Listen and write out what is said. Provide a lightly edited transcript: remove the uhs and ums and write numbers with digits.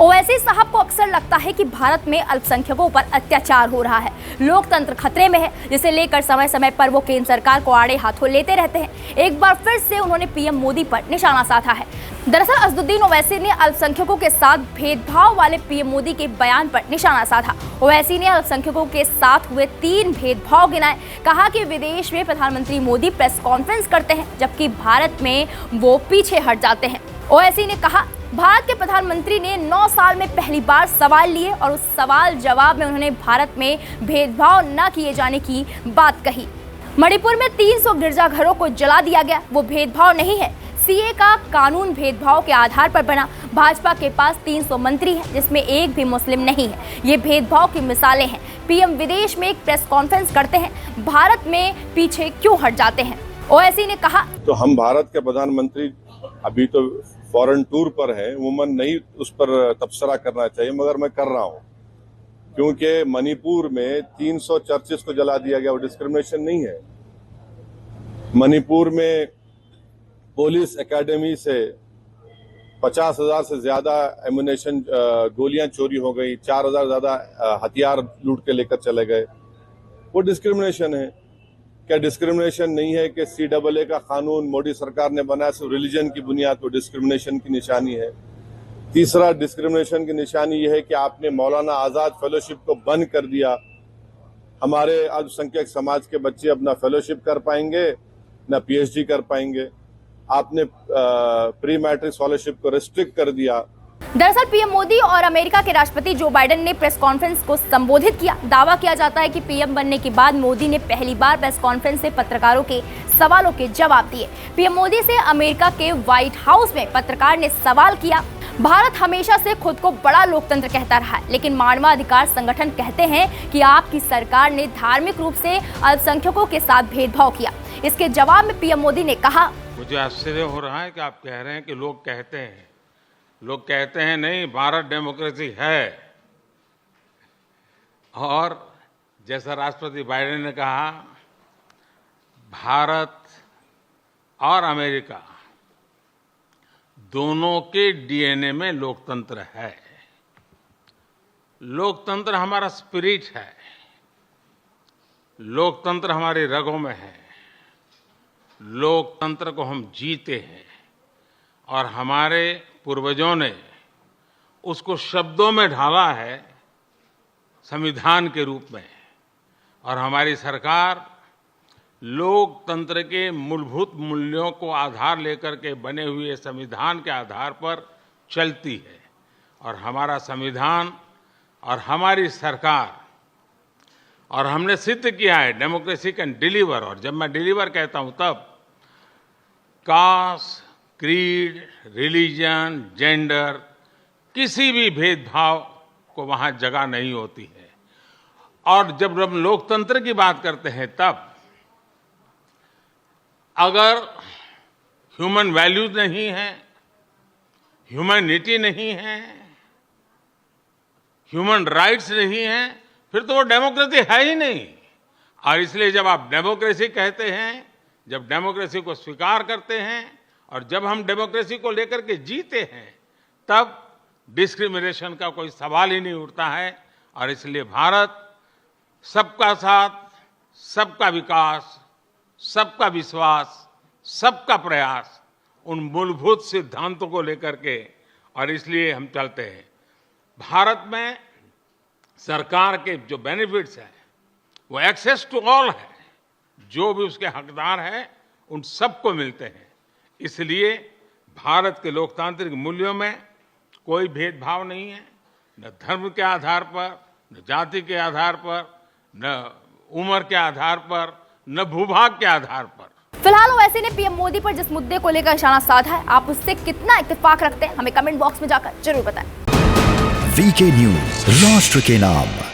ओवैसी साहब को अक्सर लगता है कि भारत में अल्पसंख्यकों पर अत्याचार हो रहा है, लोकतंत्र खतरे में है, जिसे लेकर समय समय पर वो केंद्र सरकार को आड़े हाथों लेते रहते हैं। एक बार फिर से उन्होंने पीएम मोदी पर निशाना साधा है। दरअसल असदुद्दीन ओवैसी ने अल्पसंख्यकों के साथ भेदभाव वाले पीएम मोदी के बयान पर निशाना साधा। ओवैसी ने अल्पसंख्यकों के साथ हुए 3 भेदभाव गिनाए। कहा कि विदेश में प्रधानमंत्री मोदी प्रेस कॉन्फ्रेंस करते हैं, जबकि भारत में वो पीछे हट जाते हैं। ओवैसी ने कहा, भारत के प्रधानमंत्री ने 9 साल में पहली बार सवाल लिए और उस सवाल जवाब में उन्होंने भारत में भेदभाव न किए जाने की बात कही। मणिपुर में 300 गिरजाघरों को जला दिया गया, वो भेदभाव नहीं है। सीए का कानून भेदभाव के आधार पर बना। भाजपा के पास 300 मंत्री हैं, जिसमें एक भी मुस्लिम नहीं है। ये भेदभाव की मिसालें हैं। पीएम विदेश में एक प्रेस कॉन्फ्रेंस करते हैं, भारत में पीछे क्यों हट जाते हैं? ओवैसी ने कहा, तो हम भारत के प्रधानमंत्री अभी तो फॉरेन टूर पर है, उमूमन नहीं उस पर तबसरा करना चाहिए, मगर मैं कर रहा हूं क्योंकि मणिपुर में 300 चर्चेस को जला दिया गया, वो डिस्क्रिमिनेशन नहीं है। मणिपुर में पुलिस एकेडमी से 50,000 से ज्यादा एमुनेशन गोलियां चोरी हो गई, 4,000 ज्यादा हथियार लूट के लेकर चले गए। वो डिस्क्रिमिनेशन है। क्या डिस्क्रिमिनेशन नहीं है कि CAA का कानून मोदी सरकार ने बनाया सिर्फ रिलीजन की बुनियाद पर? डिस्क्रिमिनेशन की निशानी है। तीसरा डिस्क्रिमिनेशन की निशानी यह है कि आपने मौलाना आजाद फेलोशिप को बंद कर दिया। हमारे अल्पसंख्यक समाज के बच्चे अपना फेलोशिप कर पाएंगे न PhD कर पाएंगे। आपने प्री मैट्रिक स्कॉलरशिप को रिस्ट्रिक्ट कर दिया। दरअसल पीएम मोदी और अमेरिका के राष्ट्रपति जो बाइडेन ने प्रेस कॉन्फ्रेंस को संबोधित किया। दावा किया जाता है कि पीएम बनने के बाद मोदी ने पहली बार प्रेस कॉन्फ्रेंस से पत्रकारों के सवालों के जवाब दिए। पीएम मोदी से अमेरिका के व्हाइट हाउस में पत्रकार ने सवाल किया, भारत हमेशा से खुद को बड़ा लोकतंत्र कहता रहा है, लेकिन मानवाधिकार संगठन कहते हैं कि आपकी सरकार ने धार्मिक रूप से अल्पसंख्यकों के साथ भेदभाव किया। इसके जवाब में पीएम मोदी ने कहा, मुझे आश्चर्य हो रहा है कि आप कह रहे हैं कि लोग कहते हैं नहीं, भारत डेमोक्रेसी है। और जैसा राष्ट्रपति बाइडेन ने कहा, भारत और अमेरिका दोनों के DNA में लोकतंत्र है। लोकतंत्र हमारा स्पिरिट है, लोकतंत्र हमारी रगों में है, लोकतंत्र को हम जीते हैं और हमारे पूर्वजों ने उसको शब्दों में ढाला है संविधान के रूप में। और हमारी सरकार लोकतंत्र के मूलभूत मूल्यों को आधार लेकर के बने हुए संविधान के आधार पर चलती है। और हमारा संविधान और हमारी सरकार, और हमने सिद्ध किया है डेमोक्रेसी कैन डिलीवर। और जब मैं डिलीवर कहता हूं तब कास्ट, क्रीड, रिलीजन, जेंडर, किसी भी भेदभाव को वहां जगह नहीं होती है। और जब हम लोकतंत्र की बात करते हैं तब अगर ह्यूमन वैल्यूज नहीं है, ह्यूमैनिटी नहीं है, ह्यूमन राइट्स नहीं है, फिर तो वो डेमोक्रेसी है ही नहीं। और इसलिए जब आप डेमोक्रेसी कहते हैं, जब डेमोक्रेसी को स्वीकार करते हैं और जब हम डेमोक्रेसी को लेकर के जीते हैं, तब डिस्क्रिमिनेशन का कोई सवाल ही नहीं उठता है। और इसलिए भारत सबका साथ, सबका विकास, सबका विश्वास, सबका प्रयास, उन मूलभूत सिद्धांतों को लेकर के, और इसलिए हम चलते हैं। भारत में सरकार के जो बेनिफिट्स हैं वो एक्सेस टू ऑल है, जो भी उसके हकदार हैं उन सबको मिलते हैं। इसलिए भारत के लोकतांत्रिक मूल्यों में कोई भेदभाव नहीं है, न धर्म के आधार पर, न जाति के आधार पर, न उम्र के आधार पर, न भूभाग के आधार पर। फिलहाल ओवैसी ने पीएम मोदी पर जिस मुद्दे को लेकर निशाना साधा है, आप उससे कितना इत्तेफाक रखते हैं, हमें कमेंट बॉक्स में जाकर जरूर बताएं। VK न्यूज, राष्ट्र के नाम।